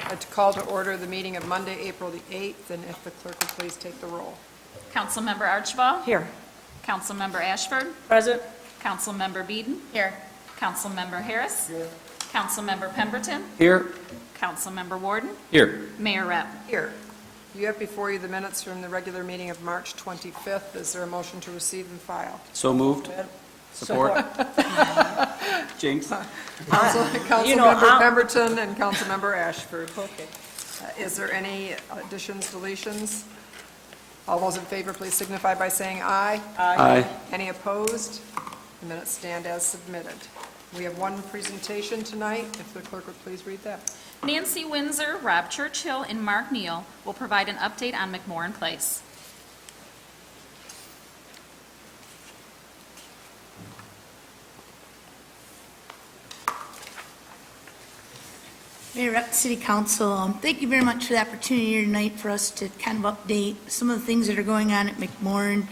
To call to order the meeting of Monday, April the 8th, and if the clerk would please take the roll. Councilmember Archibald? Here. Councilmember Ashford? Present. Councilmember Beeden? Here. Councilmember Harris? Here. Councilmember Pemberton? Here. Councilmember Warden? Here. Mayor Rep. Here. You have before you the minutes from the regular meeting of March 25th. Is there a motion to receive and file? So moved. Support. Jinx. Councilmember Pemberton and Councilmember Ashford. Okay. Is there any additions, deletions? All those in favor, please signify by saying aye. Aye. Any opposed? The minutes stand as submitted. We have one presentation tonight. If the clerk would please read that. Nancy Windsor, Rob Churchill, and Mark Neal will provide an update on McMorran Place. Mayor, Rep, City Council, thank you very much for the opportunity here tonight for us to kind of update some of the things that are going on at McMorran.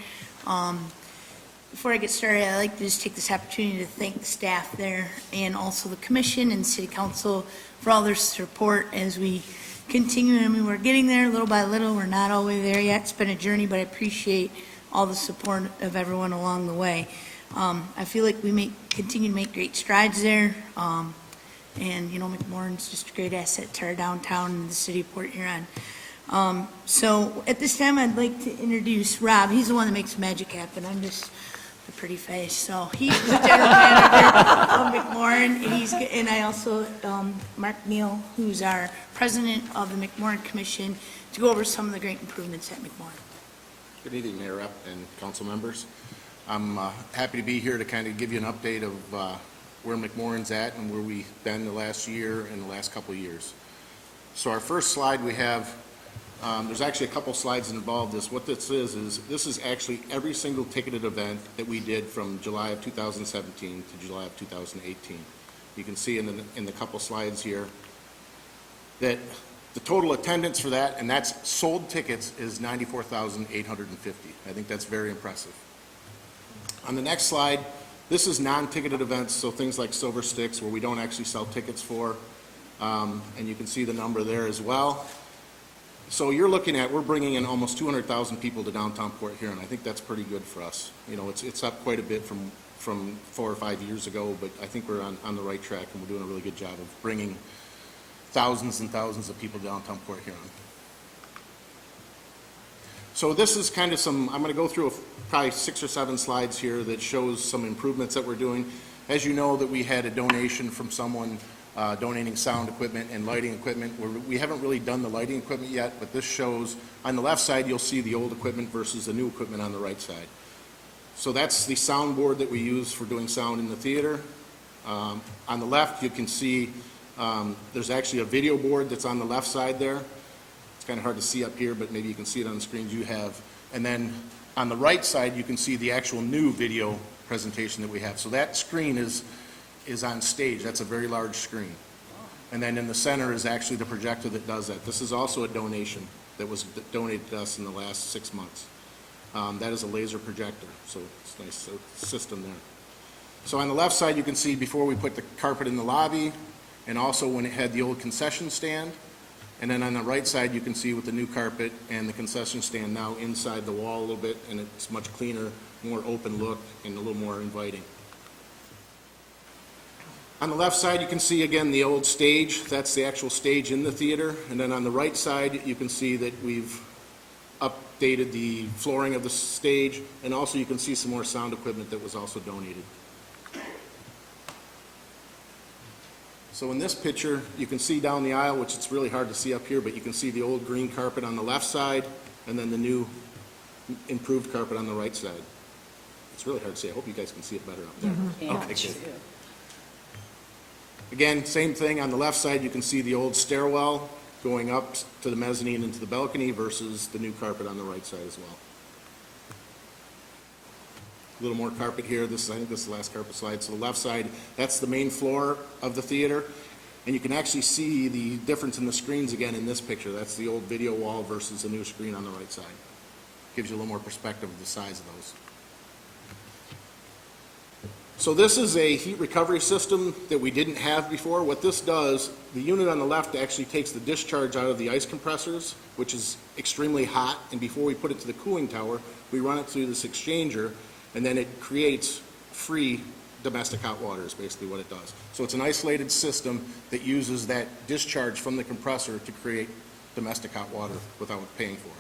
Before I get started, I'd like to just take this opportunity to thank the staff there and also the commission and City Council for all their support as we continue. I mean, we're getting there little by little. We're not all the way there yet. It's been a journey, but I appreciate all the support of everyone along the way. I feel like we continue to make great strides there. And, you know, McMorran's just a great asset to our downtown and the city of Port Huron. So at this time, I'd like to introduce Rob. He's the one that makes magic happen. I'm just a pretty face. So he's the general manager of McMorran, and I also, Mark Neal, who's our president of the McMorran Commission, to go over some of the great improvements at McMorran. Good evening, Mayor Rep and council members. I'm happy to be here to kind of give you an update of where McMorran's at and where we've been the last year and the last couple of years. So our first slide we have, there's actually a couple slides involved. What this is actually every single ticketed event that we did from July of 2017 to July of 2018. You can see in the couple slides here that the total attendance for that, and that's sold tickets, is 94,850. I think that's very impressive. On the next slide, this is non-ticketed events, so things like Silver Sticks, where we don't actually sell tickets for, and you can see the number there as well. So you're looking at, we're bringing in almost 200,000 people to downtown Port Huron. I think that's pretty good for us. You know, it's up quite a bit from 4 or 5 years ago, but I think we're on the right track, and we're doing a really good job of bringing thousands and thousands of people to downtown Port Huron. So this is kind of I'm going to go through probably 6 or 7 slides here that shows some improvements that we're doing. As you know, that we had a donation from someone donating sound equipment and lighting equipment. We haven't really done the lighting equipment yet, but this shows, on the left side, you'll see the old equipment versus the new equipment on the right side. So that's the soundboard that we use for doing sound in the theater. On the left, you can see there's actually a video board that's on the left side there. Kind of hard to see up here, but maybe you can see it on the screens you have. And then on the right side, you can see the actual new video presentation that we have. So that screen is on stage. That's a very large screen. And then in the center is actually the projector that does that. This is also a donation that was donated to us in the last 6 months. That is a laser projector, so it's a nice system there. So on the left side, you can see before we put the carpet in the lobby, and also when it had the old concession stand. And then on the right side, you can see with the new carpet and the concession stand now inside the wall a little bit, and it's much cleaner, more open look, and a little more inviting. On the left side, you can see again the old stage. That's the actual stage in the theater. And then on the right side, you can see that we've updated the flooring of the stage, and also you can see some more sound equipment that was also donated. So in this picture, you can see down the aisle, which it's really hard to see up here, but you can see the old green carpet on the left side, and then the new improved carpet on the right side. It's really hard to see. I hope you guys can see it better up there. Mm-hmm. Okay, good. Again, same thing. On the left side, you can see the old stairwell going up to the mezzanine into the balcony versus the new carpet on the right side as well. A little more carpet here. I think this is the last carpet slide. So the left side, that's the main floor of the theater. And you can actually see the difference in the screens again in this picture. That's the old video wall versus the new screen on the right side. Gives you a little more perspective of the size of those. So this is a heat recovery system that we didn't have before. What this does, the unit on the left actually takes the discharge out of the ice compressors, which is extremely hot, and before we put it to the cooling tower, we run it through this exchanger, and then it creates free domestic hot water is basically what it does. So it's an isolated system that uses that discharge from the compressor to create domestic hot water without paying for it.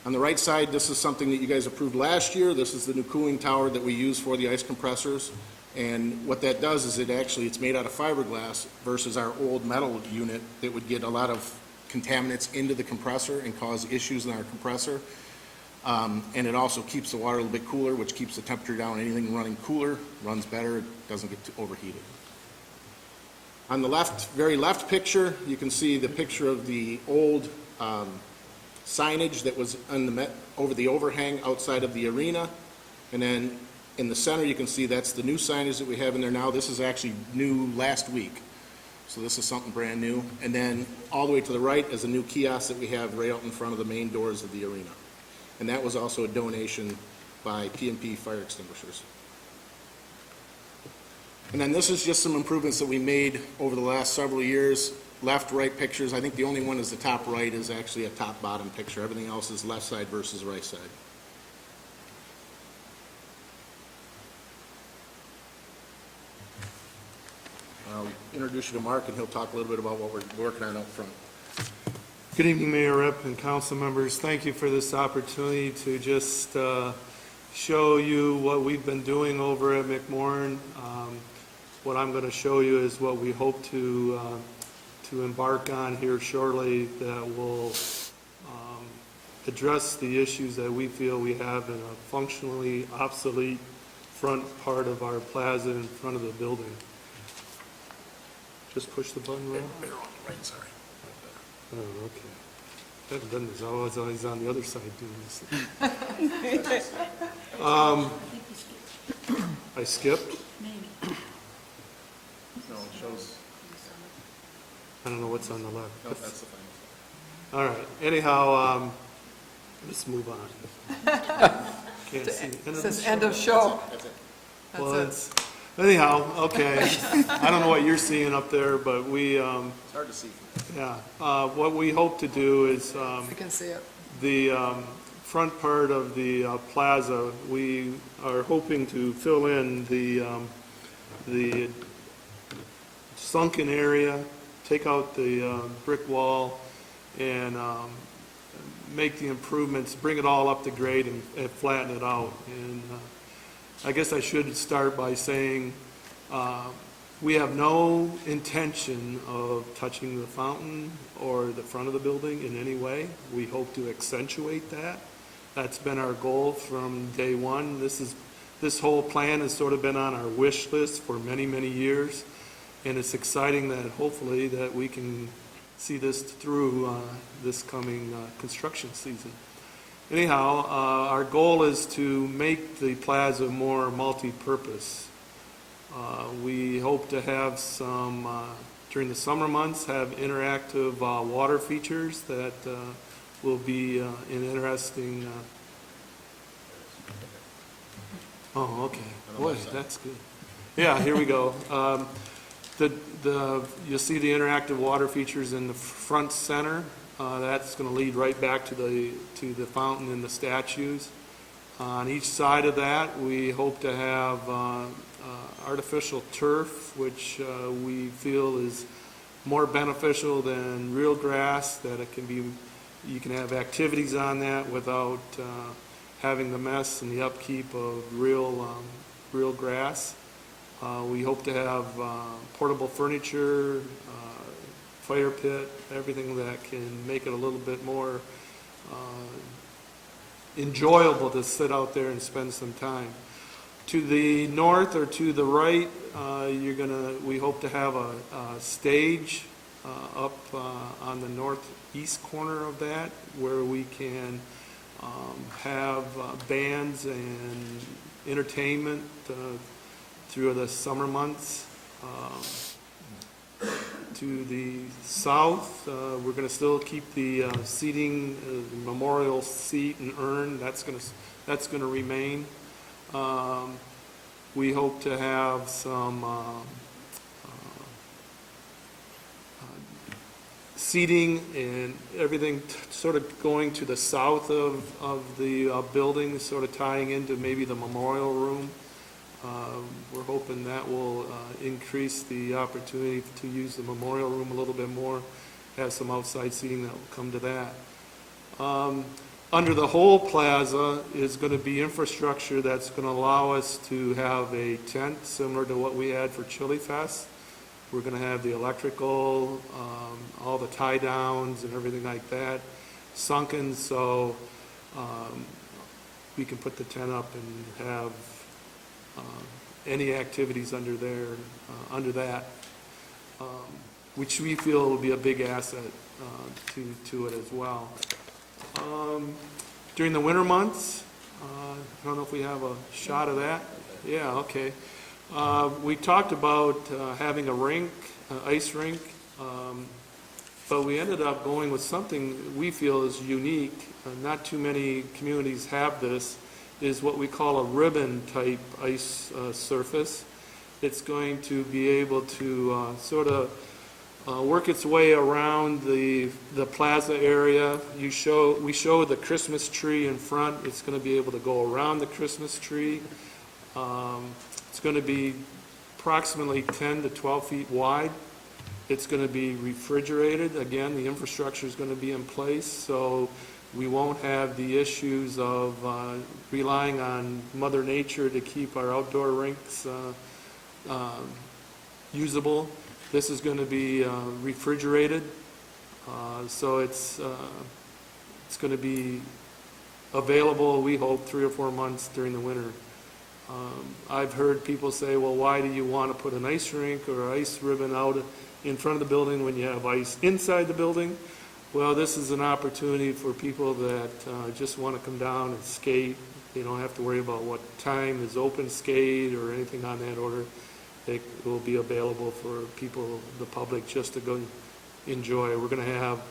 On the right side, this is something that you guys approved last year. This is the new cooling tower that we use for the ice compressors. And what that does is it's made out of fiberglass versus our old metal unit that would get a lot of contaminants into the compressor and cause issues in our compressor. And it also keeps the water a little bit cooler, which keeps the temperature down. Anything running cooler runs better, it doesn't get too overheated. On the left, very left picture, you can see the picture of the old signage that was over the overhang outside of the arena. And then in the center, you can see that's the new signage that we have in there now. This is actually new last week. So this is something brand new. And then all the way to the right is a new kiosk that we have right out in front of the main doors of the arena. And that was also a donation by P&P Fire Extinguishers. And then this is just some improvements that we made over the last several years. Left, right pictures. I think the only one is the top right is actually a top-bottom picture. Everything else is left side versus right side. I'll introduce you to Mark, and he'll talk a little bit about what we're working on up front. Good evening, Mayor Rep and council members. Thank you for this opportunity to just show you what we've been doing over at McMorran. What I'm going to show you is what we hope to embark on here shortly that will address the issues that we feel we have in a functionally obsolete front part of our plaza in front of the building. Just push the button, Ron? Better on the right, sorry. Oh, okay. I haven't done this. I was always on the other side doing this. I skipped? No, it shows. I don't know what's on the left. No, that's the final. All right. Anyhow, let's move on. Can't see. It says end of show. That's it. Well, That's it. anyhow, okay. I don't know what you're seeing up there, but we, It's hard to see from there. yeah. What we hope to do is We can see it. the front part of the plaza, we are hoping to fill in the sunken area, take out the brick wall, and make the improvements, bring it all up to grade and flatten it out. And I guess I should start by saying we have no intention of touching the fountain or the front of the building in any way. We hope to accentuate that. That's been our goal from day one. This whole plan has sort of been on our wish list for many, many years. And it's exciting that hopefully that we can see this through this coming construction season. Anyhow, our goal is to make the plaza more multi-purpose. We hope to have some, during the summer months, have interactive water features that will be an interesting... oh, okay. Boy, that's good. Yeah, here we go. You'll see the interactive water features in the front center. That's going to lead right back to the fountain and the statues. On each side of that, we hope to have artificial turf, which we feel is more beneficial than real grass. That you can have activities on that without having the mess and the upkeep of real grass. We hope to have portable furniture, fire pit, everything that can make it a little bit more enjoyable to sit out there and spend some time. To the north or to the right, we hope to have a stage up on the northeast corner of that where we can have bands and entertainment through the summer months. To the south, we're going to still keep the seating, memorial seat and urn. That's going to remain. We hope to have some seating and everything sort of going to the south of the building, sort of tying into maybe the memorial room. We're hoping that will increase the opportunity to use the memorial room a little bit more, have some outside seating that will come to that. Under the whole plaza is going to be infrastructure that's going to allow us to have a tent similar to what we had for Chili Fest. We're going to have the electrical, all the tie downs and everything like that sunken, so we can put the tent up and have any activities under there, under that, which we feel will be a big asset to it as well. During the winter months, I don't know if we have a shot of that. Yeah, okay. We talked about having a rink, ice rink, but we ended up going with something we feel is unique. Not too many communities have this, is what we call a ribbon-type ice surface. It's going to be able to sort of work its way around the plaza area. We show the Christmas tree in front. It's going to be able to go around the Christmas tree. It's going to be approximately 10 to 12 feet wide. It's going to be refrigerated. Again, the infrastructure is going to be in place, so we won't have the issues of relying on Mother Nature to keep our outdoor rinks usable. This is going to be refrigerated, so it's going to be available, we hope, 3 or 4 months during the winter. I've heard people say, well, why do you want to put an ice rink or ice ribbon out in front of the building when you have ice inside the building? Well, this is an opportunity for people that just want to come down and skate. You don't have to worry about what time is open skate or anything on that order. It will be available for people, the public, just to go enjoy. We're going to have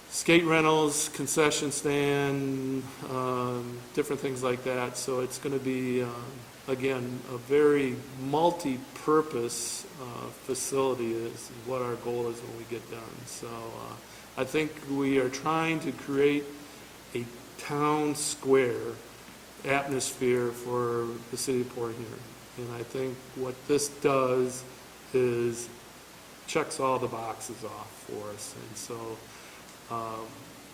skate rentals, concession stand, different things like that. So it's going to be, again, a very multi-purpose facility is what our goal is when we get done. So I think we are trying to create a town square atmosphere for the city of Port Huron. And I think what this does is checks all the boxes off for us. And so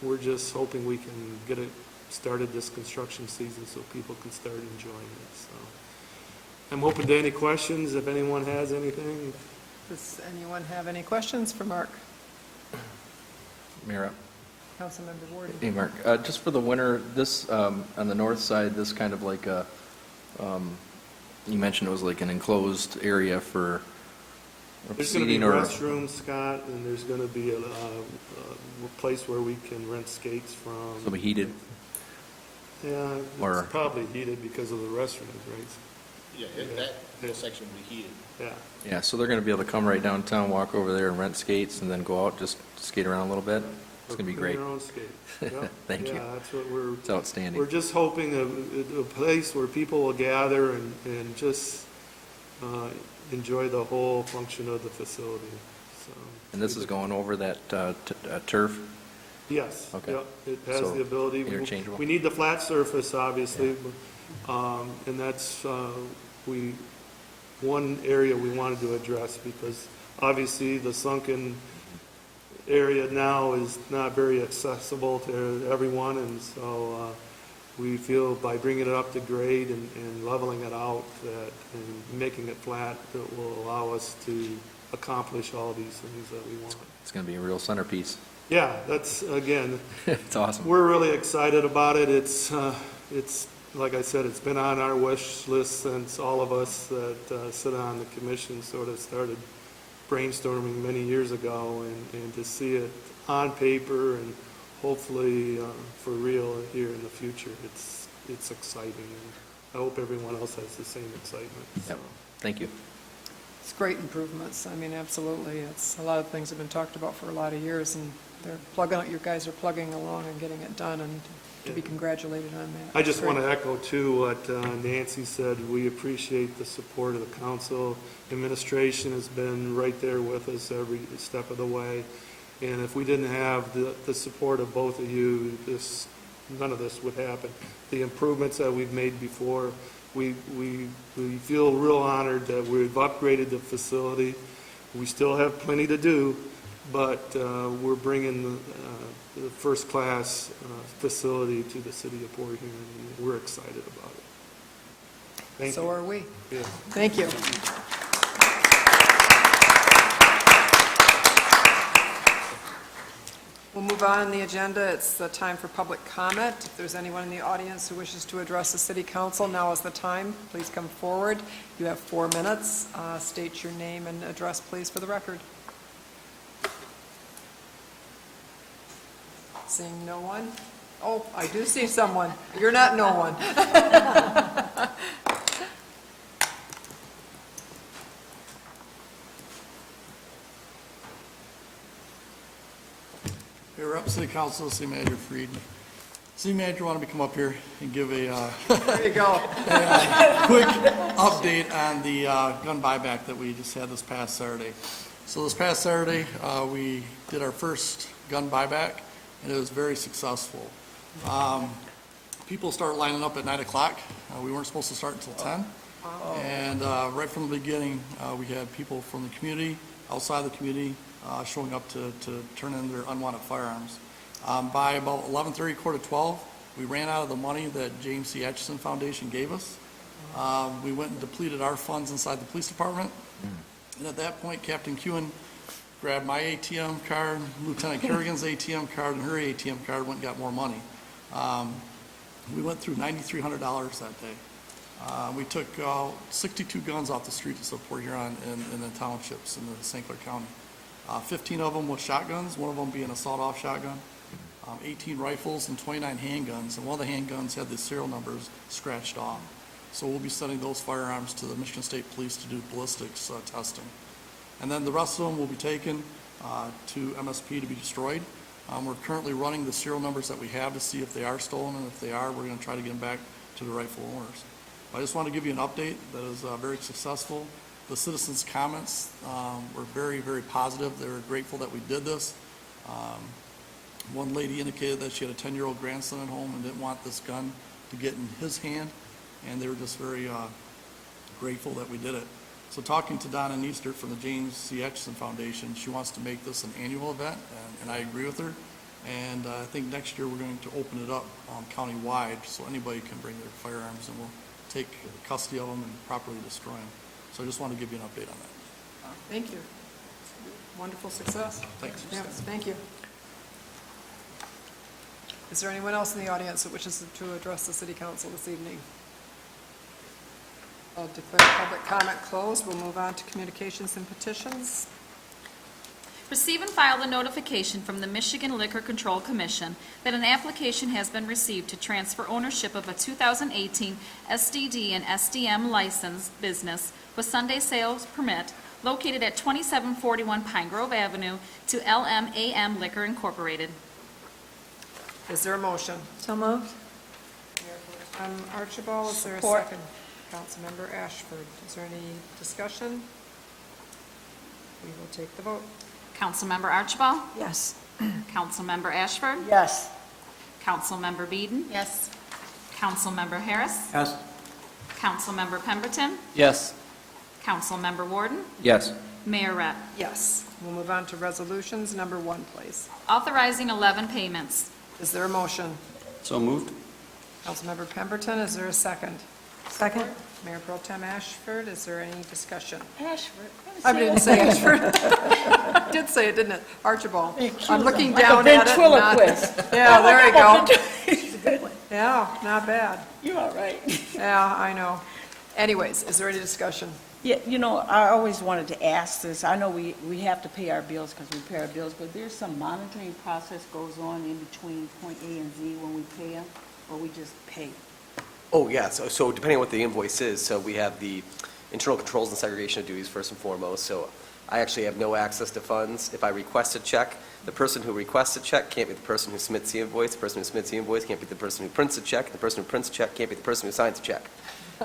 we're just hoping we can get it started this construction season so people can start enjoying it. So I'm open to any questions if anyone has anything. Does anyone have any questions for Mark? Mayor, Councilmember Ward? hey, Mark, just for the winter, this, on the north side, this kind of like a, you mentioned it was like an enclosed area for There's going to be seating or? restrooms, Scott, and there's going to be a place where we can rent skates from. It'll be heated? Yeah, Or- it's probably heated because of the restrooms, right? Yeah, that section will be heated. Yeah. Yeah, so they're going to be able to come right downtown, walk over there and rent skates and then go out, just skate around a little bit? It's going to be Bring great. your own skate. Yeah. Thank you. Yeah, that's what we're. It's outstanding. We're just hoping a place where people will gather and just enjoy the whole function of the facility, so. And this is going over that turf? Yes. Okay. Yep, it has So, the ability. interchangeable? We need the flat surface, obviously, and that's, one area we wanted to address, because obviously the sunken area now is not very accessible to everyone, and so we feel by bringing it up to grade and leveling it out that, and making it flat, that will allow us to accomplish all these things that we want. It's going to be a real centerpiece. Yeah, that's, again, It's awesome. we're really excited about it. It's, like I said, it's been on our wish list since all of us that sit on the commission sort of started brainstorming many years ago, and to see it on paper and hopefully for real here in the future, it's exciting. And I hope everyone else has the same excitement. So. Yep. Thank you. It's great improvements. I mean, absolutely. It's, a lot of things have been talked about for a lot of years, and they're plugging, you guys are plugging along and getting it done, and to be congratulated on that. I just Great. want to echo too what Nancy said. We appreciate the support of the council. Administration has been right there with us every step of the way. And if we didn't have the support of both of you, none of this would happen. The improvements that we've made before, we feel real honored that we've upgraded the facility. We still have plenty to do, but we're bringing the first-class facility to the city of Port Huron, and we're excited about it. Thank you. So are we. Yeah. Thank you. We'll move on in the agenda. It's the time for public comment. If there's anyone in the audience who wishes to address the city council, now is the time. Please come forward. You have 4 minutes. State your name and address, please, for the record. Seeing no one? Oh, I do see someone. You're not no one. Hey, Rep. City Council, City Manager Freed. City Manager wanted me to come up here and give a There you go. quick update on the gun buyback that we just had this past Saturday. So this past Saturday, we did our first gun buyback, and it was very successful. People started lining up at 9 o'clock. We weren't supposed to start until 10. And right from the beginning, we had people from the community, outside the community, showing up to turn in their unwanted firearms. By about 11:30, 11:45, we ran out of the money that James C. Atchison Foundation gave us. We went and depleted our funds inside the police department. And at that point, Captain Kewen grabbed my ATM card, Lieutenant Kerrigan's ATM card, and her ATM card, went and got more money. We went through $9,300 that day. We took 62 guns off the streets of Port Huron in the townships in the St. Clair County. 15 of them with shotguns, one of them being a sawed-off shotgun, 18 rifles, and 29 handguns. And one of the handguns had the serial numbers scratched off. So we'll be sending those firearms to the Michigan State Police to do ballistics testing. And then the rest of them will be taken to MSP to be destroyed. We're currently running the serial numbers that we have to see if they are stolen, and if they are, we're going to try to get them back to the rightful owners. I just want to give you an update that is very successful. The citizens' comments were very, very positive. They were grateful that we did this. One lady indicated that she had a 10-year-old grandson at home and didn't want this gun to get in his hand, and they were just very grateful that we did it. So talking to Donna Neester from the James C. Atchison Foundation, she wants to make this an annual event, and I agree with her. And I think next year we're going to open it up county-wide so anybody can bring their firearms, and we'll take custody of them and properly destroy them. So I just want to give you an update on that. Thank you. Wonderful success. Thanks. Yes, thank you. Is there anyone else in the audience that wishes to address the city council this evening? I'll declare public comment closed. We'll move on to communications and petitions. Receive and file the notification from the Michigan Liquor Control Commission that an application has been received to transfer ownership of a 2018 SDD and SDM licensed business with Sunday sales permit located at 2741 Pine Grove Avenue to LMAM Liquor Incorporated. Is there a motion? So moved. Archibald, is there a Support. second? Councilmember Ashford, is there any discussion? We will take the vote. Councilmember Archibald? Yes. Councilmember Ashford? Yes. Councilmember Beeden? Yes. Councilmember Harris? Yes. Councilmember Pemberton? Yes. Councilmember Warden? Yes. Mayor Rett. Yes. We'll move on to resolutions. Number 1, please. Authorizing 11 payments. Is there a motion? So moved. Councilmember Pemberton, is there a second? Second. Mayor Pro Tem Ashford, is there any discussion? Ashford. I didn't say Ashford. I did say it, didn't it? Archibald. I'm looking Like a down at it. ventriloquist. not- Yeah, there you go. Yeah, not bad. You're all right. Yeah, I know. Anyways, is there any discussion? Yeah, you know, I always wanted to ask this. I know we have to pay our bills because we pay our bills, but there's some monitoring process goes on in between point A and Z when we pay them, or we just pay? Oh, yeah, so depending on what the invoice is, so we have the internal controls and segregation of duties first and foremost, so I actually have no access to funds. If I request a check, the person who requests a check can't be the person who submits the invoice. The person who submits the invoice can't be the person who prints a check. The person who prints a check can't be the person who signs a check.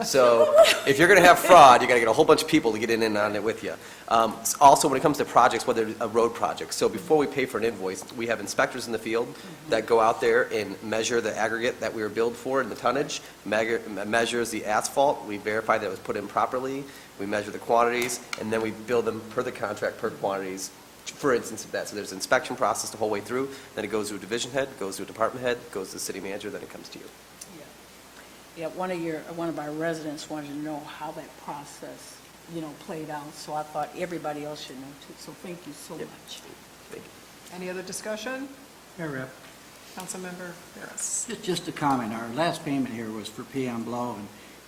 So if you're going to have fraud, you got to get a whole bunch of people to get in and on it with you. Also, when it comes to projects, whether a road project, so before we pay for an invoice, we have inspectors in the field that go out there and measure the aggregate that we were billed for and the tonnage, measures the asphalt, we verify that it was put in properly, we measure the quantities, and then we bill them per the contract, per quantities, for instance of that. So there's an inspection process the whole way through, then it goes to a division head, goes to a department head, goes to the city manager, then it comes to you. Yeah, one of our residents wanted to know how that process, played out, so I thought everybody else should know too, so thank you so much. Thank you. Any other discussion? Mayor Rep, Councilmember Harris. just a comment. Our last payment here was for Peon Blow,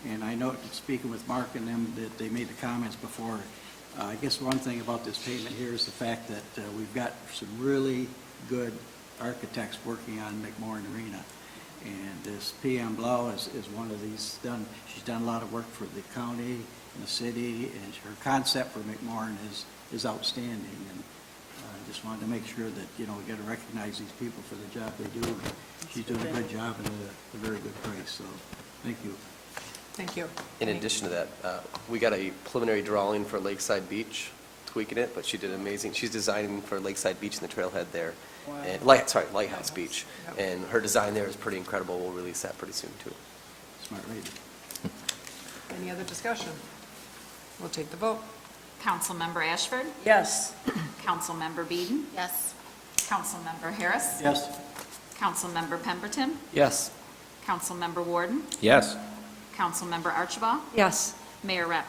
and I know, speaking with Mark and them, that they made the comments before. I guess one thing about this payment here is the fact that we've got some really good architects working on McMorran Arena. And this Peon Blow is one of these she's done a lot of work for the county and the city, and her concept for McMorran is outstanding. And I just wanted to make sure that, we got to recognize these people for the job they do. She's doing a good job and a very good price, so thank you. Thank you. In addition to that, we got a preliminary drawing for Lakeside Beach, tweaking it, but she did amazing. She's designing for Lakeside Beach and the trailhead there. Wow. And Lighthouse Beach. Yep. And her design there is pretty incredible. We'll release that pretty soon, too. Smart lady. Any other discussion? We'll take the vote. Councilmember Ashford? Yes, Councilmember Beeden? Yes. Councilmember Harris? Yes. Councilmember Pemberton? Yes. Councilmember Warden? Yes. Councilmember Archibald? Yes. Mayor Rep.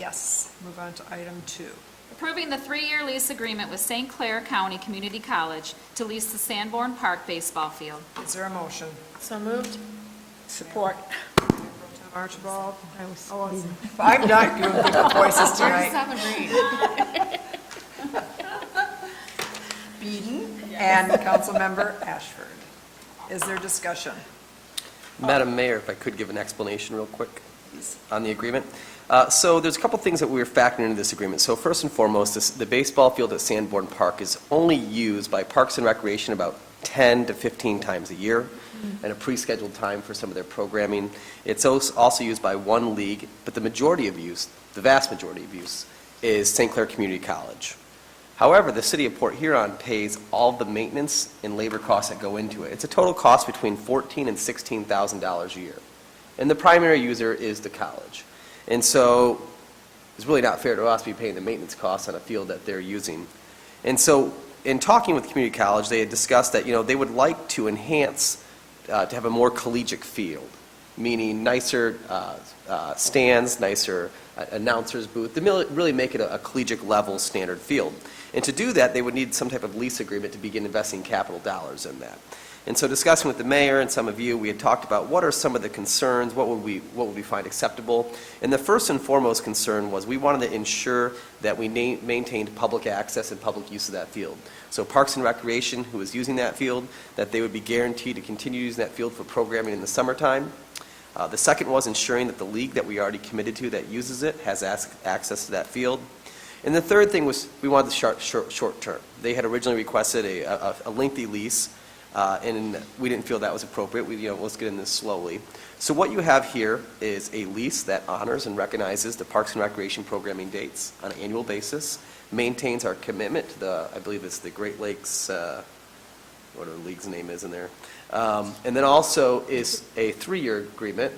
Yes. Move on to item 2. Approving the 3-year lease agreement with St. Clair County Community College to lease the Sanborn Park baseball field. Is there a motion? So moved? support. Archibald? I'm not doing good voices tonight. Beeden and Councilmember Ashford. Is there discussion? Madam Mayor, if I could give an explanation real quick on the agreement. So there's a couple things that we were factoring into this agreement. So first and foremost, the baseball field at Sanborn Park is only used by Parks and Recreation about 10 to 15 times a year, and a pre-scheduled time for some of their programming. It's also used by one league, but the majority of use, the vast majority of use, is St. Clair Community College. However, the city of Port Huron pays all the maintenance and labor costs that go into it. It's a total cost between $14,000 and $16,000 a year. And the primary user is the college. And so it's really not fair to us to be paying the maintenance costs on a field that they're using. And so in talking with community college, they had discussed that, they would like to enhance, to have a more collegiate field, meaning nicer stands, nicer announcers booth, to really make it a collegiate level standard field. And to do that, they would need some type of lease agreement to begin investing capital dollars in that. And so discussing with the mayor and some of you, we had talked about what are some of the concerns, what would we find acceptable. And the first and foremost concern was we wanted to ensure that we maintained public access and public use of that field. So Parks and Recreation, who is using that field, that they would be guaranteed to continue using that field for programming in the summertime. The second was ensuring that the league that we already committed to that uses it has access to that field. And the third thing was we wanted the short term. They had originally requested a lengthy lease, and we didn't feel that was appropriate. Let's get into this slowly. So what you have here is a lease that honors and recognizes the Parks and Recreation programming dates on an annual basis, maintains our commitment to I believe it's the Great Lakes, whatever the league's name is in there, and then also is a 3-year agreement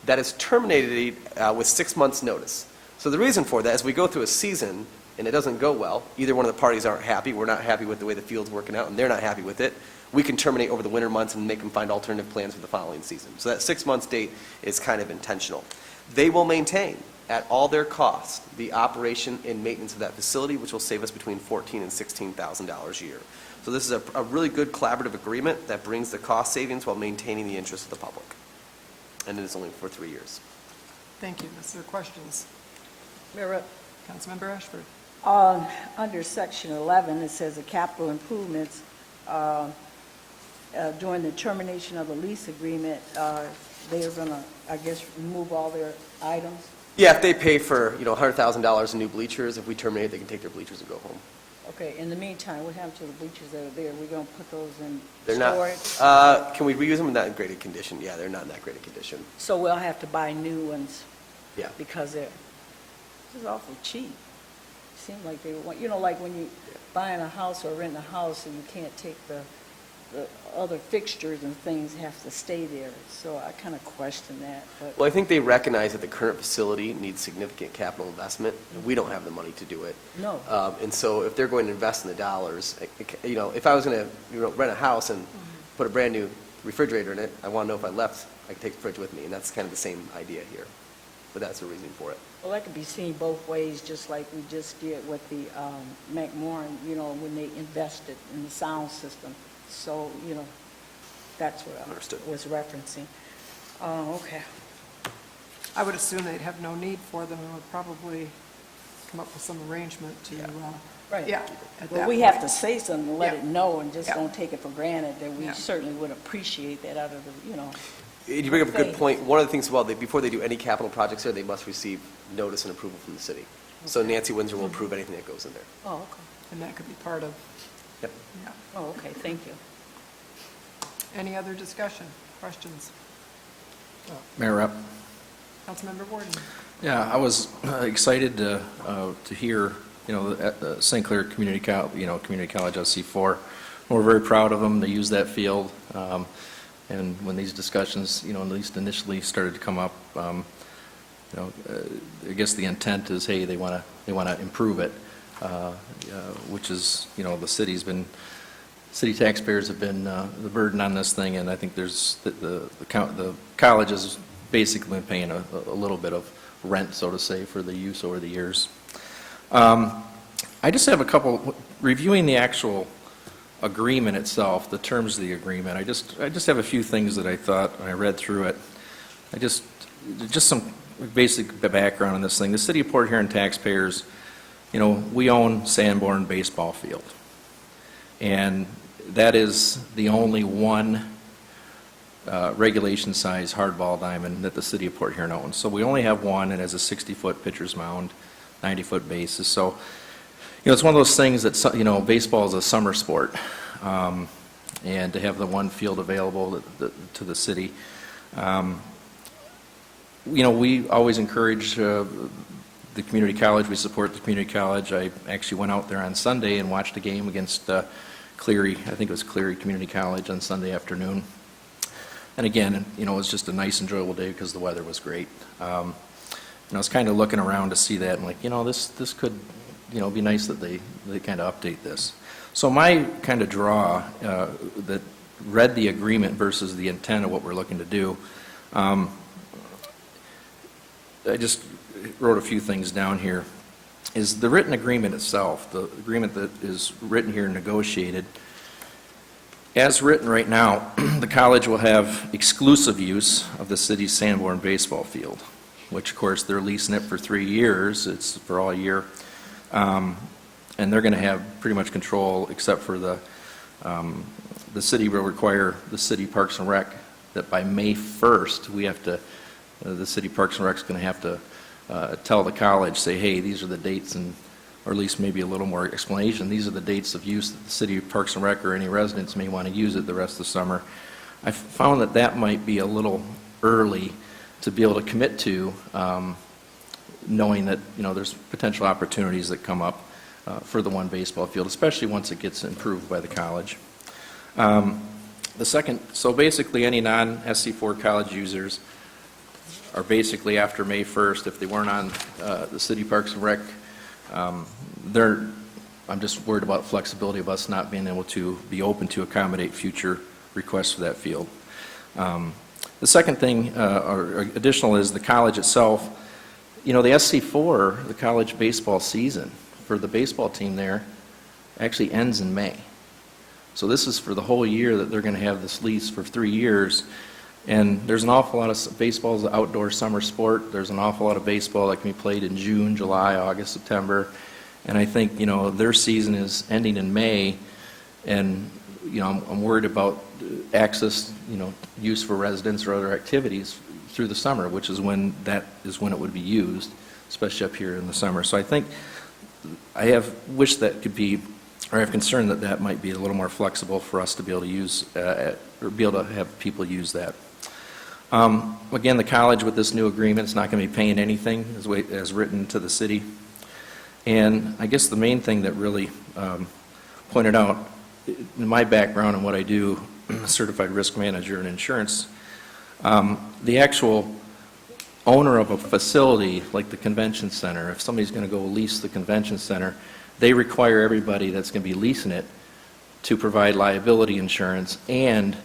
that is terminated with 6 months' notice. So the reason for that is we go through a season and it doesn't go well. Either one of the parties aren't happy. We're not happy with the way the field's working out, and they're not happy with it. We can terminate over the winter months and make them find alternative plans for the following season. So that 6 months date is kind of intentional. They will maintain at all their costs the operation and maintenance of that facility, which will save us between $14,000 and $16,000 a year. So this is a really good collaborative agreement that brings the cost savings while maintaining the interest of the public. And it is only for 3 years. Thank you. Is there questions? Mayor, Councilmember Ashford. under section 11, it says the capital improvements, during the termination of the lease agreement, they are going to, I guess, remove all their items. Yeah, if they pay for, $100,000 in new bleachers, if we terminate, they can take their bleachers and go home. Okay, in the meantime, what happened to the bleachers that are there? We're going to put those in They're not, storage? can we reuse them? Not in great a condition. Yeah, they're not in that great a condition. So we'll have to buy new ones Yeah. because this is awful cheap. Seemed like they were, like when you buying a house or renting a house and you can't take the other fixtures and things have to stay there. So I kind of question that, but. Well, I think they recognize that the current facility needs significant capital investment, and we don't have the money to do it. No. And so if they're going to invest in the dollars, if I was going to rent a house and put a brand-new refrigerator in it, I want to know if I left, I could take the fridge with me, and that's kind of the same idea here. But that's the reason for it. Well, that could be seen both ways, just like we just did with the McMorran, when they invested in the sound system. So, that's what I Understood. was referencing. Okay. I would assume they'd have no need for them and would probably come up with some arrangement to, Right. yeah. at Well, that we have to point. say something to let Yeah. it know and just Yeah. don't take it for granted that we Yeah. certainly would appreciate that out of the, You bring up a good Thanks. point. One of the things, before they do any capital projects there, they must receive notice and approval from the city. So Nancy Windsor will approve anything that goes in there. Oh, okay. And that could be part of, Yep. yeah. Oh, okay, thank you. Any other discussion, questions? Mayor Rep. Councilmember Warden? Yeah, I was excited to hear, the St. Clair Community College SC4. We're very proud of them. They use that field. And when these discussions, at least initially started to come up, I guess the intent is, hey, they want to improve it, which is, city taxpayers have been the burden on this thing, and I think there's the college has basically been paying a little bit of rent, so to say, for the use over the years. I just have a couple, reviewing the actual agreement itself, the terms of the agreement, I just have a few things that I thought when I read through it. Just some basic background on this thing. The City of Port Huron taxpayers, we own Sanborn baseball field. And that is the only one regulation size hardball diamond that the City of Port Huron owns. So we only have one. It has a 60-foot pitcher's mound, 90-foot bases. So it's one of those things that, baseball is a summer sport, and to have the one field available to the city. We always encourage the community college. We support the community college. I actually went out there on Sunday and watched a game against Cleary. I think it was Cleary Community College on Sunday afternoon. And again, it was just a nice, enjoyable day because the weather was great. And I was kind of looking around to see that and like, this could be nice that they kind of update this. So my kind of draw that read the agreement versus the intent of what we're looking to do, I just wrote a few things down here, is the written agreement itself, the agreement that is written here and negotiated. As written right now, the college will have exclusive use of the city's Sanborn baseball field, which of course they're leasing it for 3 years. It's for all year. And they're going to have pretty much control, except for the city will require the city Parks and Rec that by May 1st, we have to, the city Parks and Rec is going to have to tell the college, say, hey, these are the dates, or at least maybe a little more explanation. These are the dates of use that the city Parks and Rec or any residents may want to use it the rest of the summer. I found that might be a little early to be able to commit to, knowing that, there's potential opportunities that come up for the one baseball field, especially once it gets improved by the college. The second, so basically any non-SC4 college users are basically after May 1st, if they weren't on the city Parks and Rec, I'm just worried about flexibility of us not being able to be open to accommodate future requests for that field. The second thing, or additional, is the college itself. The SC4, the college baseball season for the baseball team there, actually ends in May. So this is for the whole year that they're going to have this lease for 3 years. And there's an awful lot of baseball is an outdoor summer sport. There's an awful lot of baseball that can be played in June, July, August, September. And I think, their season is ending in May. And, I'm worried about access, use for residents or other activities through the summer, which is when it would be used, especially up here in the summer. So I think I have wished that could be, or I have concern that that might be a little more flexible for us to be able to use, or be able to have people use that. Again, the college with this new agreement is not going to be paying anything as written to the city. And I guess the main thing that really pointed out, in my background and what I do, certified risk manager in insurance, the actual owner of a facility like the convention center, if somebody's going to go lease the convention center, they require everybody that's going to be leasing it to provide liability insurance and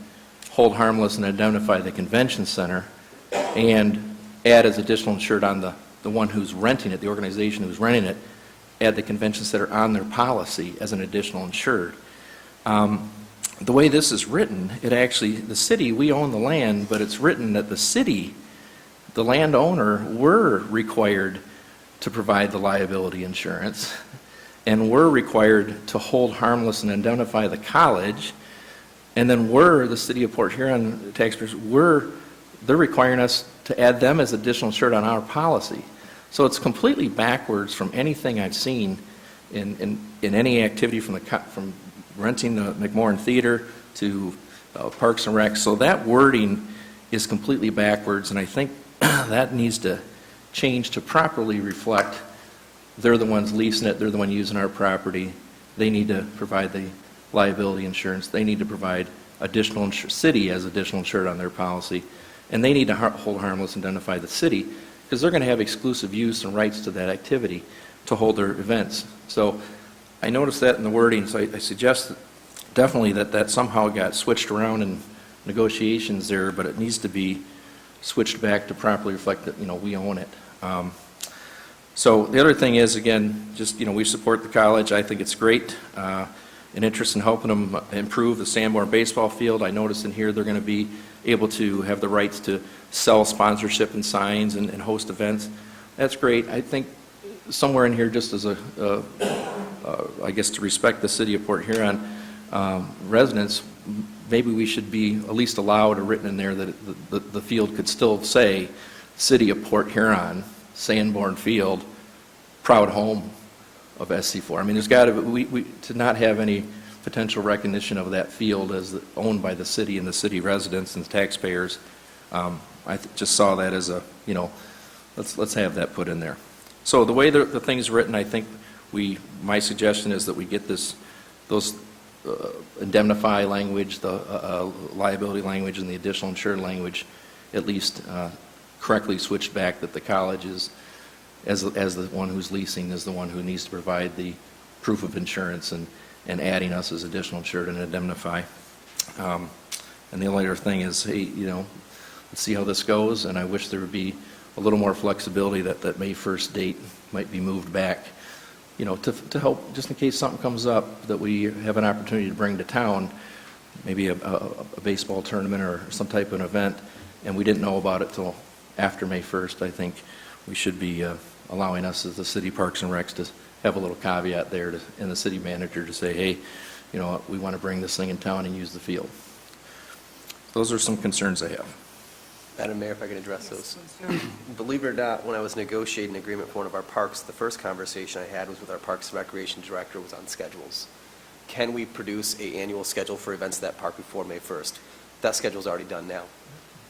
hold harmless and identify the convention center and add as additional insured on the one who's renting it, the organization who's renting it, add the convention center on their policy as an additional insured. The way this is written, it actually, the city, we own the land, but it's written that the city, the landowner, were required to provide the liability insurance and were required to hold harmless and indemnify the college, and then the city of Port Huron taxpayers, they're requiring us to add them as additional insured on our policy. So it's completely backwards from anything I've seen in any activity from renting the McMorran Theater to Parks and Rec. So that wording is completely backwards, and I think that needs to change to properly reflect they're the ones leasing it, they're the one using our property, they need to provide the liability insurance, they need to provide additional city as additional insured on their policy, and they need to hold harmless and identify the city, because they're going to have exclusive use and rights to that activity to hold their events. So I noticed that in the wording, so I suggest definitely that somehow got switched around in negotiations there, but it needs to be switched back to properly reflect that, we own it. So the other thing is, again, just, we support the college. I think it's great. An interest in helping them improve the Sanborn baseball field. I noticed in here they're going to be able to have the rights to sell sponsorship and signs and host events. That's great. I think somewhere in here, just as I guess to respect the city of Port Huron residents, maybe we should be at least allowed or written in there that the field could still say City of Port Huron, Sanborn Field, proud home of SC4. I mean, there's got to not have any potential recognition of that field as owned by the city and the city residents and taxpayers. I just saw that as let's have that put in there. So the way the thing's written, I think my suggestion is that we get those indemnify language, the liability language, and the additional insured language at least correctly switched back, that the college is, as the one who's leasing, is the one who needs to provide the proof of insurance and adding us as additional insured and indemnify. And the only other thing is, hey, let's see how this goes, and I wish there would be a little more flexibility that May 1st date might be moved back, to help, just in case something comes up that we have an opportunity to bring to town, maybe a baseball tournament or some type of an event, and we didn't know about it till after May 1st. I think we should be allowing us as the city Parks and Recs to have a little caveat there and the city manager to say, hey, we want to bring this thing in town and use the field. Those are some concerns I have. Madam Mayor, if I can address those. Believe it or not, when I was negotiating an agreement for one of our parks, the first conversation I had was with our Parks and Recreation Director, was on schedules. Can we produce an annual schedule for events at that park before May 1st? That schedule's already done now.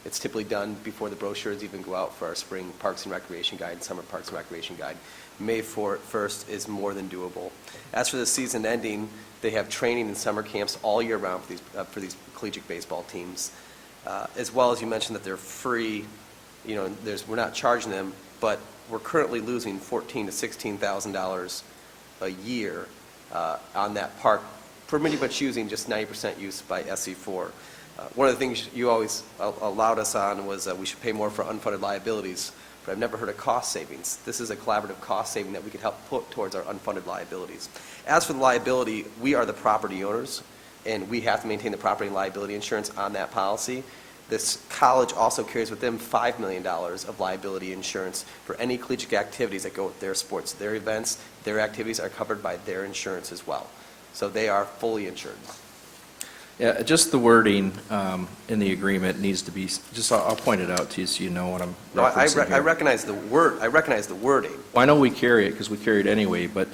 It's typically done before the brochures even go out for our spring Parks and Recreation Guide and summer Parks and Recreation Guide. May 1st is more than doable. As for the season ending, they have training and summer camps all year round for these collegiate baseball teams. As well as you mentioned that they're free, we're not charging them, but we're currently losing $14,000 to $16,000 a year on that park, pretty much using just 90% use by SC4. One of the things you always allowed us on was we should pay more for unfunded liabilities, but I've never heard of cost savings. This is a collaborative cost saving that we can help put towards our unfunded liabilities. As for the liability, we are the property owners, and we have to maintain the property and liability insurance on that policy. This college also carries with them $5 million of liability insurance for any collegiate activities that go with their sports. Their events, their activities are covered by their insurance as well. So they are fully insured. Yeah, just the wording in the agreement needs to be, I'll point it out to you so you know what I'm No, I referencing here. recognize the wording. Well, I know we carry it because we carry it anyway, but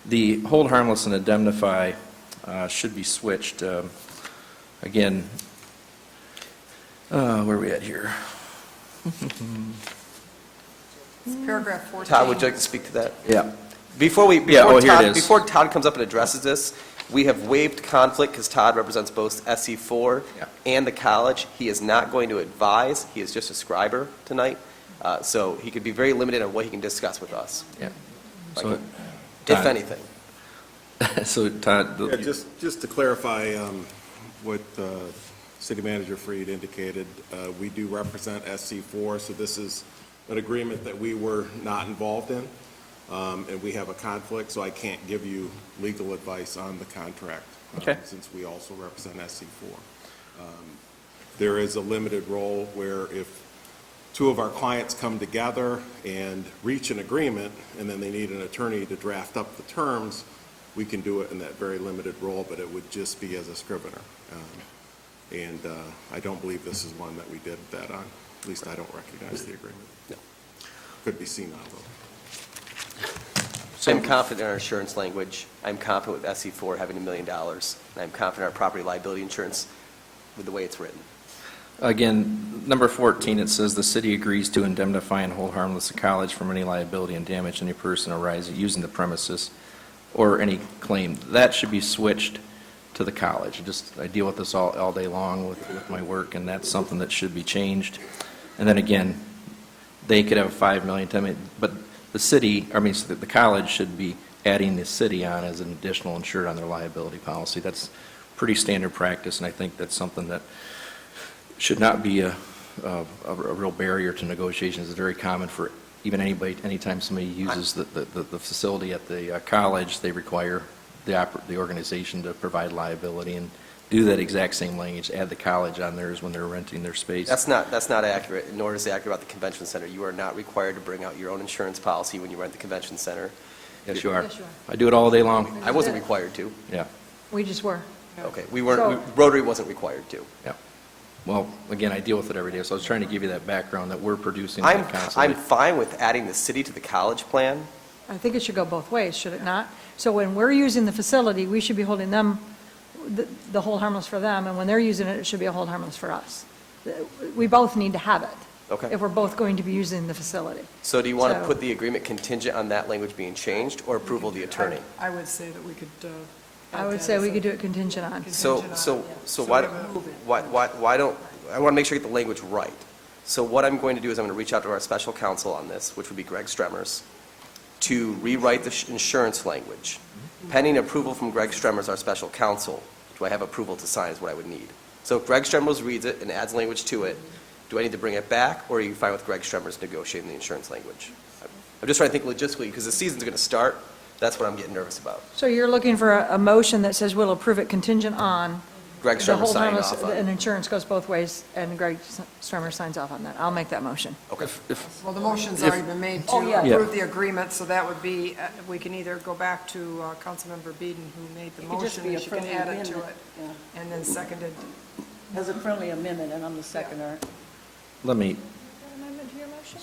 the hold harmless and indemnify should be switched. Again, where are we at here? It's paragraph 14. Todd, would you like to speak to that? Yeah. Before here it is. Before Todd comes up and addresses this, we have waived conflict because Todd represents both SC4 Yeah. and the college. He is not going to advise, he is just a scriber tonight, so he could be very limited on what he can discuss with us, Yeah. Like, So, if Todd. anything. So Todd, Yeah, just to clarify what City Manager Freed indicated, we do represent SC4, so this is an agreement that we were not involved in, and we have a conflict, so I can't give you legal advice on the contract. Okay. Since we also represent SC4. There is a limited role where if two of our clients come together and reach an agreement, and then they need an attorney to draft up the terms, we can do it in that very limited role, but it would just be as a scrivener. And I don't believe this is one that we did that on. At least I don't recognize the agreement. No. Could be seen on though. I'm confident in our insurance language. I'm confident with SC4 having $1 million. And I'm confident in our property liability insurance with the way it's written. again, number 14, it says the city agrees to indemnify and hold harmless the college from any liability and damage to any person arising using the premises or any claim. That should be switched to the college. I deal with this all day long with my work, and that's something that should be changed. And then again, they could have a $5 million, $10 million, but the college should be adding the city on as an additional insured on their liability policy. That's pretty standard practice, and I think that's something that should not be a real barrier to negotiations. It's very common for even anybody, anytime somebody uses the facility at the college, they require the organization to provide liability and do that exact same language, add the college on theirs when they're renting their space. That's not accurate, nor is it accurate about the convention center. You are not required to bring out your own insurance policy when you rent the convention center. Yes, you are. Yes, you are. I do it all day long. I wasn't required to. Yeah, We just were. Okay, Rotary wasn't required to. yeah. Well, again, I deal with it every day, so I was trying to give you that background that we're producing I'm that constantly. fine with adding the city to the college plan. I think it should go both ways, should it not? So when we're using the facility, we should be holding them, the hold harmless for them, and when they're using it, it should be a hold harmless for us. We both need to have it. Okay. If we're both going to be using the facility. So do you want to So- put the agreement contingent on that language being changed or approval of the attorney? I would say that we could. I would say we could do it contingent on. So So why, we move it. why don't, I want to make sure I get the language right. So what I'm going to do is I'm going to reach out to our special counsel on this, which would be Greg Stremmers, to rewrite the insurance language. Pending approval from Greg Stremmers, our special counsel, do I have approval to sign is what I would need. So if Greg Stremmers reads it and adds language to it, do I need to bring it back, or are you fine with Greg Stremmers negotiating the insurance language? I'm just trying to think logistically, because the season's going to start. That's what I'm getting nervous about. So you're looking for a motion that says we'll approve it contingent on Greg the Stremmers hold signing harmless, off on and it. insurance goes both ways, and Greg Strummer signs off on that. I'll make that motion. Okay. Well, the motion's already been made to Oh, yeah. approve the agreement, so that would be, we can either go back to Councilmember Beeden, who made the It could just motion, be a and she can friendly add it to amendment, it, yeah. and then seconded. As a friendly amendment, and I'm the seconder. Let me,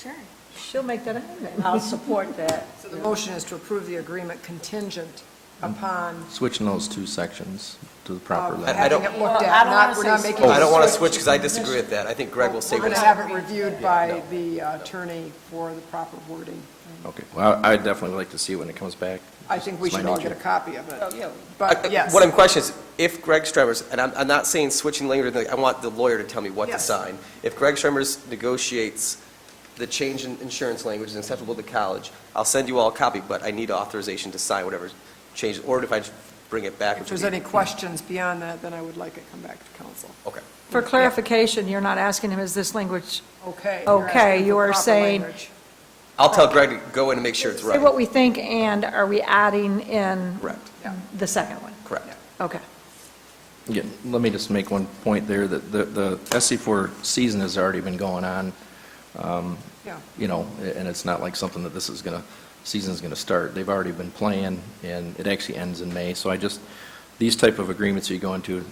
Sure. She'll make that amendment. I'll support that. So the motion is to approve the agreement contingent upon switching those two sections to the proper having level. I don't- it looked Well, I at, don't not, wanna we're say not switch. making. I don't want to a switch because I disagree with that. I think Greg will say We're what going he to said. have it reviewed by the attorney for the proper wording. Okay, well, I definitely would like to see it when it comes back. I think we It's my should all get a motion. copy of it. Oh, yeah. But yes. What I'm questioning is, if Greg Stremmers, and I'm not saying switching language, I want the lawyer to tell me what to Yes. sign. If Greg Stremmers negotiates the change in insurance language is acceptable to college, I'll send you all a copy, but I need authorization to sign whatever changes, or if I just bring it back. If which would there's be- any questions beyond that, then I would like it come back to council. Okay. For clarification, you're not asking him, is this language, Okay. Okay, asking you for are proper saying- language. I'll tell Greg to go in and make sure it's say right. what we think, and are we adding in Correct, Yeah. the second one? correct. Okay. Yeah, let me just make one point there, that the SC4 season has already been going on, Yeah. and it's not like something that season's going to start. They've already been playing, and it actually ends in May. So these type of agreements you go into,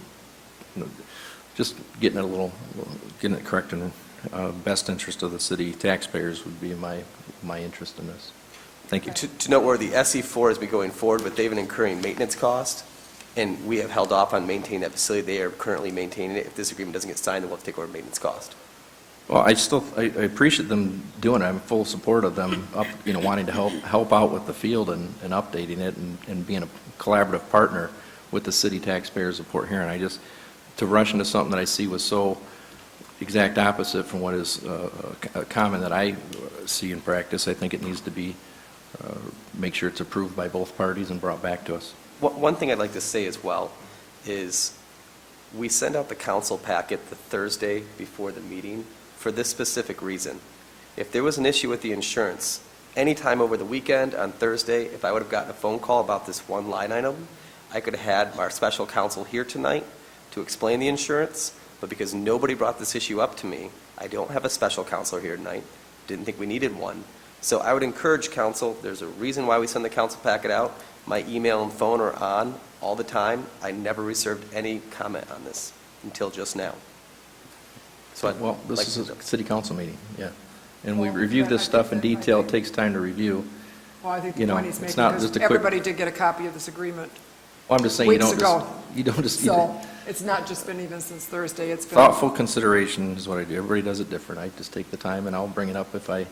just getting it correct in best interest of the city taxpayers would be my interest in this. Thank you. To note where the SE4 has been going forward, but they've been incurring maintenance cost, and we have held off on maintaining that facility. They are currently maintaining it. If this agreement doesn't get signed, then we'll have to take over maintenance cost. Well, I appreciate them doing it. I'm full support of them wanting to help out with the field and updating it and being a collaborative partner with the city taxpayers of Port Huron. To rush into something that I see was so exact opposite from what is common that I see in practice, I think it needs to be, make sure it's approved by both parties and brought back to us. One thing I'd like to say as well is we send out the council packet the Thursday before the meeting for this specific reason. If there was an issue with the insurance, anytime over the weekend on Thursday, if I would have gotten a phone call about this one line item, I could have had our special counsel here tonight to explain the insurance, but because nobody brought this issue up to me, I don't have a special counsel here tonight. Didn't think we needed one. So I would encourage council, there's a reason why we send the council packet out. My email and phone are on all the time. I never received any comment on this until just now. So I'd Well, like this to- is a city council meeting, yeah. And we review this stuff in detail. It takes time to review. Well, I think the You know, point he's it's making, not because just a quick- everybody did get a copy of this agreement. Well, I'm just saying, you Weeks don't ago. just, So it's not just been even since Thursday, it's been. thoughtful consideration is what I do. Everybody does it different. I just take the time and I'll bring it up if I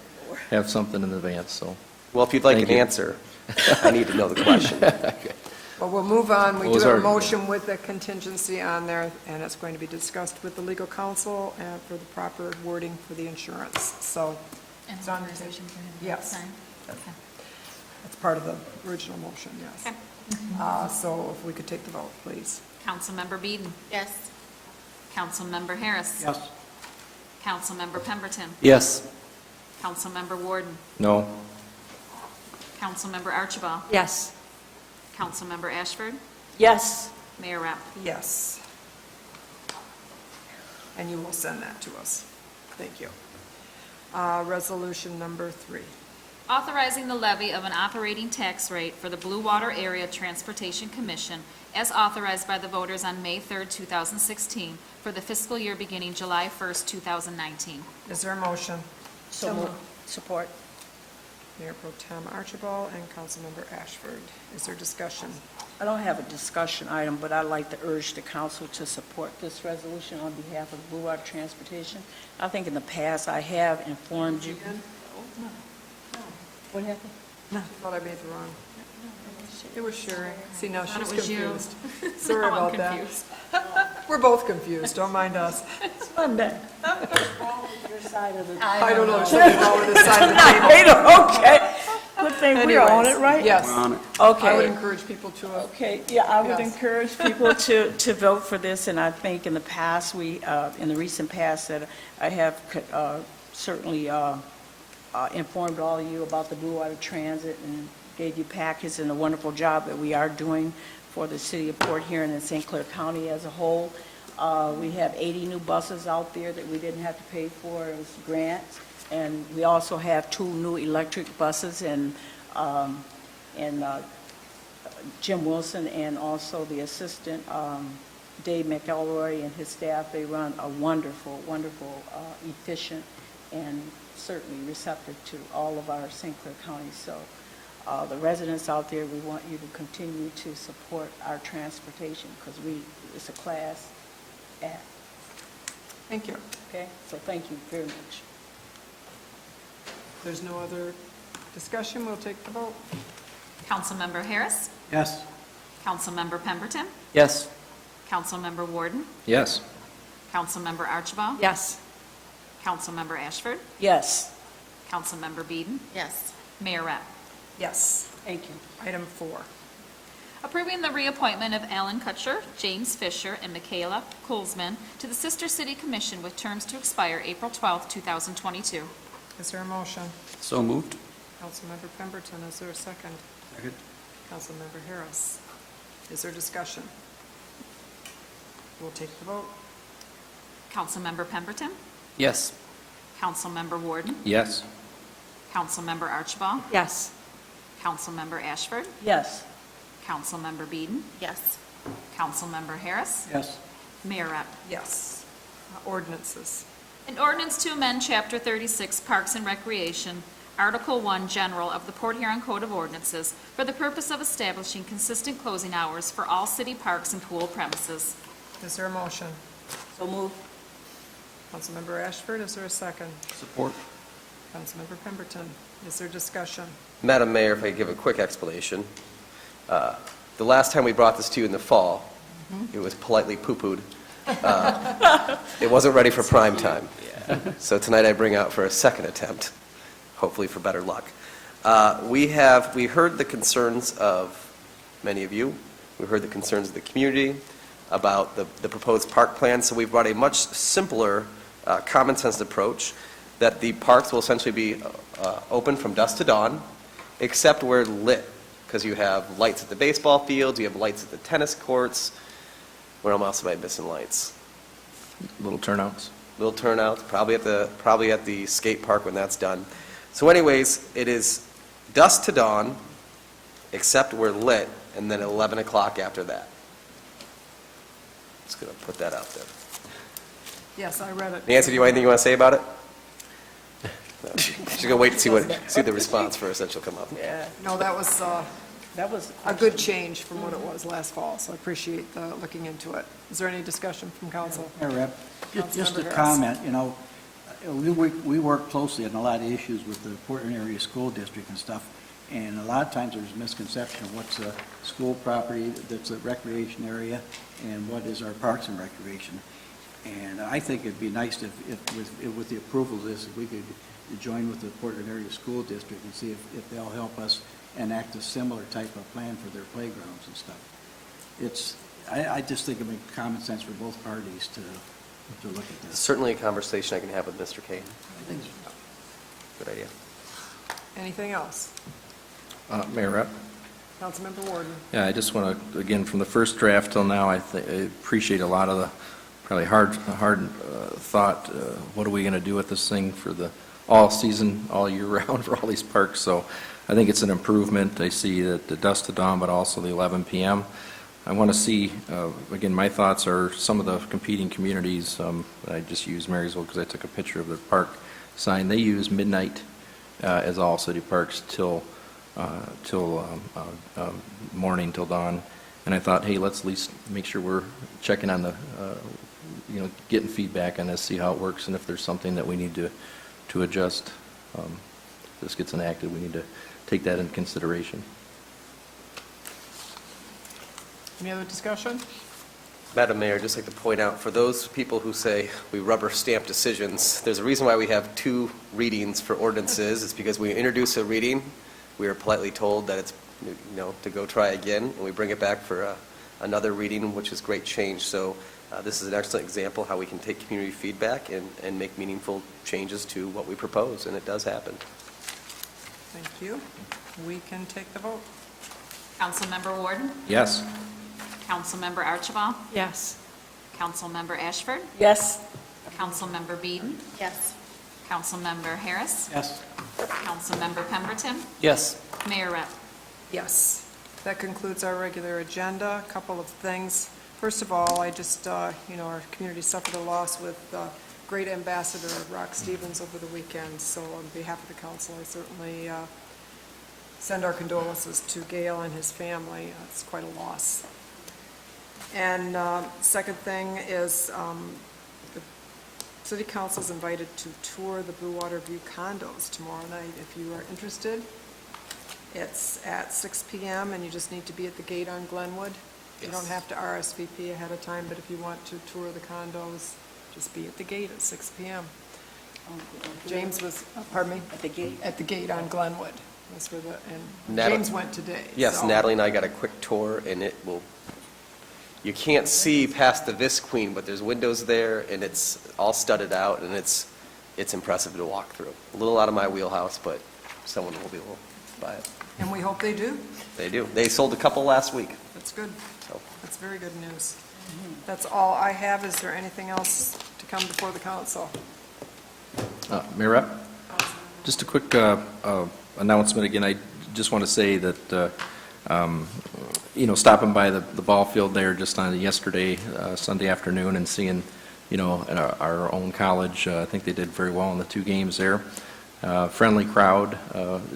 have something in advance, so. Well, if you'd like Thank an you. answer, I need to know the question. Well, we'll move on. We What was do have a our- motion with the contingency on there, and it's going to be discussed with the legal counsel and for the proper wording for the insurance. So And It's on the authorization for him to Yes. sign? Okay. that's part of the original motion, yes. Okay. So if we could take the vote, please. Councilmember Beeden. Yes. Councilmember Harris. Yes. Councilmember Pemberton. Yes. Councilmember Warden. No, Councilmember Archibald. Yes. Councilmember Ashford. Yes. Mayor Rapp. Yes. And you will send that to us. Thank you. Resolution number 3. Authorizing the levy of an operating tax rate for the Blue Water Area Transportation Commission as authorized by the voters on May 3rd, 2016, for the fiscal year beginning July 1st, 2019. Is there a motion? So moved. Support. Mayor Pro Tem Archibald and Councilmember Ashford. Is there discussion? I don't have a discussion item, but I'd like to urge the council to support this resolution on behalf of Blue Water Transportation. I think in the past I have informed you. What happened? I thought I made the wrong. It was Sherry. See, now Thought she's it was you. confused. Sorry Now I'm about that. confused. We're both confused, don't mind us. Monday. What's wrong with your side of the? I don't know, something wrong with this side of the table. Okay. Good thing we're on it, right? Yes. on it. I would Okay. encourage people to, Okay, yeah, I would Yes. encourage people to vote for this, and I think in the past, in the recent past, that I have certainly informed all of you about the Blue Water Transit and gave you packets and the wonderful job that we are doing for the city of Port Huron and St. Clair County as a whole. We have 80 new buses out there that we didn't have to pay for, it was grants. And we also have 2 new electric buses, and Jim Wilson and also the assistant, Dave McElroy and his staff, they run a wonderful, wonderful, efficient, and certainly receptive to all of our St. Clair County. So the residents out there, we want you to continue to support our transportation, because it's a class act, thank you. okay? So thank you very much. There's no other discussion, we'll take the vote. Councilmember Harris. Yes. Councilmember Pemberton. Yes. Councilmember Warden. yes. Councilmember Archibald. Yes. Councilmember Ashford. Yes, Councilmember Beeden. Yes. Mayor Rapp. Yes. Thank you. Item 4. Approving the reappointment of Alan Kutcher, James Fisher, and Michaela Kohlsman to the Sister City Commission with terms to expire April 12th, 2022. Is there a motion? So moved. Councilmember Pemberton, is there a second? Second. Councilmember Harris. Is there discussion? We'll take the vote. Councilmember Pemberton. Yes. Councilmember Warden. Yes. Councilmember Archibald. Yes. Councilmember Ashford. Yes. Councilmember Beeden. Yes. Councilmember Harris. Yes. Mayor Rep. Yes. Ordinances. An ordinance to amend Chapter 36 Parks and Recreation, Article 1 General of the Port Huron Code of Ordinances for the purpose of establishing consistent closing hours for all city parks and pool premises. Is there a motion? So move. Councilmember Ashford, is there a second? Support. Councilmember Pemberton, is there discussion? Madam Mayor, if I could give a quick explanation. The last time we brought this to you in the fall, it was politely poo-pooed. It wasn't ready for prime time. So tonight I bring out for a second attempt, hopefully for better luck. We heard the concerns of many of you. We heard the concerns of the community about the proposed park plan. So we've brought a much simpler, common sense approach that the parks will essentially be open from dusk to dawn, except where lit, because you have lights at the baseball fields, you have lights at the tennis courts. Where else am I missing lights? Little turnouts. Little turnouts, probably at the skate park when that's done. So anyways, it is dusk to dawn, except we're lit, and then 11 o'clock after that. Just going to put that out there. Yes, I read it. Nancy, do you have anything you want to say about it? No. She's going to wait to see the response first, then she'll come up. Yeah, No, that was that was. a good change from what it was last fall, so I appreciate looking into it. Is there any discussion from council? Mayor Rep, just Councilmember a Harris. comment, we work closely on a lot of issues with the Portland Area School District and stuff, and a lot of times there's a misconception of what's a school property that's a recreation area and what is our parks and recreation. And I think it'd be nice if with the approval of this, if we could join with the Portland Area School District and see if they'll help us enact a similar type of plan for their playgrounds and stuff. I just think it makes common sense for both parties to look at this. Certainly a conversation I can have with Mr. Kane. I think so. Good idea. Anything else? Mayor Rep? Councilmember Warden. Yeah, I just want to, again, from the first draft till now, I appreciate a lot of the probably hard thought, what are we going to do with this thing for the all season, all year round for all these parks? So I think it's an improvement. I see that the dusk to dawn, but also the 11 p.m. I want to see, again, my thoughts are some of the competing communities. I just used Marysville because I took a picture of their park sign. They use midnight as all city parks till morning, till dawn. And I thought, hey, let's at least make sure we're checking on the, getting feedback on this, see how it works, and if there's something that we need to adjust. If this gets enacted, we need to take that into consideration. Any other discussion? Madam Mayor, I'd just like to point out, for those people who say we rubber stamp decisions, there's a reason why we have 2 readings for ordinances. It's because we introduce a reading, we are politely told that it's, to go try again, and we bring it back for another reading, which is great change. So this is an excellent example how we can take community feedback and make meaningful changes to what we propose, and it does happen. Thank you. We can take the vote. Councilmember Warden? Yes. Councilmember Archibald? Yes. Councilmember Ashford? Yes. Councilmember Beeden? Yes. Councilmember Harris? Yes. Councilmember Pemberton? Yes. Mayor Rep. Yes. That concludes our regular agenda. A couple of things. First of all, I just, our community suffered a loss with great ambassador Rock Stevens over the weekend. So on behalf of the council, I certainly send our condolences to Gail and his family. It's quite a loss. And second thing is the city council is invited to tour the Blue Water View condos tomorrow night. If you are interested, it's at 6 p.m. and you just need to be at the gate on Glenwood. You don't have to RSVP ahead of time, but if you want to tour the condos, just be at the gate at 6 p.m. James was, pardon me? At the gate? At the gate on Glenwood. That's where and Natalie- James went today. Yes, so- Natalie and I got a quick tour, and you can't see past the Vis Queen, but there's windows there, and it's all studded out, and it's impressive to walk through. A little out of my wheelhouse, but someone will be able to buy it. And we hope they do. They do. They sold a couple last week. That's good. So. That's very good news. That's all I have. Is there anything else to come before the council? Mayor Rep? Just a quick announcement again. I just want to say that stopping by the ball field there just on yesterday, Sunday afternoon, and seeing, our own college. I think they did very well in the 2 games there. Friendly crowd,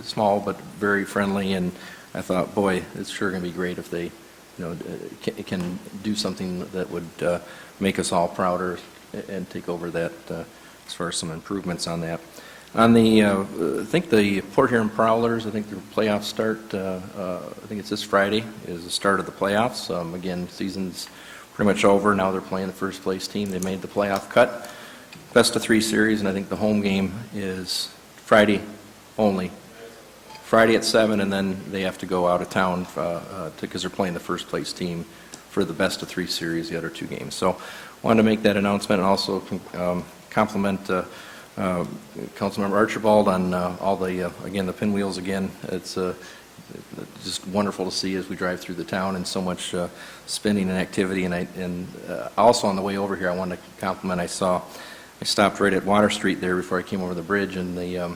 small but very friendly, and I thought, boy, it's sure going to be great if they, can do something that would make us all prouder and take over that as far as some improvements on that. On the, I think the Port Huron Prowlers, I think their playoffs start, I think it's this Friday is the start of the playoffs. Again, season's pretty much over. Now they're playing the first place team. They made the playoff cut. Best of 3 series, and I think the home game is Friday only. Friday at 7, and then they have to go out of town because they're playing the first place team for the best of 3 series, the other 2 games. So wanted to make that announcement and also compliment Councilmember Archibald on all the, again, the pinwheels again. It's just wonderful to see as we drive through the town and so much spinning and activity. And also on the way over here, I wanted to compliment, I stopped right at Water Street there before I came over the bridge, and there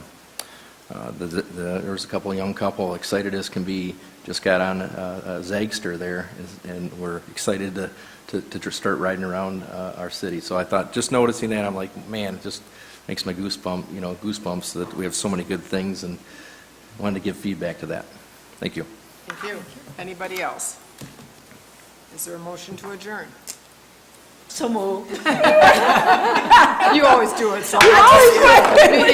was a young couple, excited as can be, just got on a Zagster there, and we're excited to start riding around our city. So I thought, just noticing that, I'm like, man, it just makes my goosebumps that we have so many good things, and wanted to give feedback to that. Thank you. Thank you. Anybody else? Is there a motion to adjourn? So moved. You always do it, so I just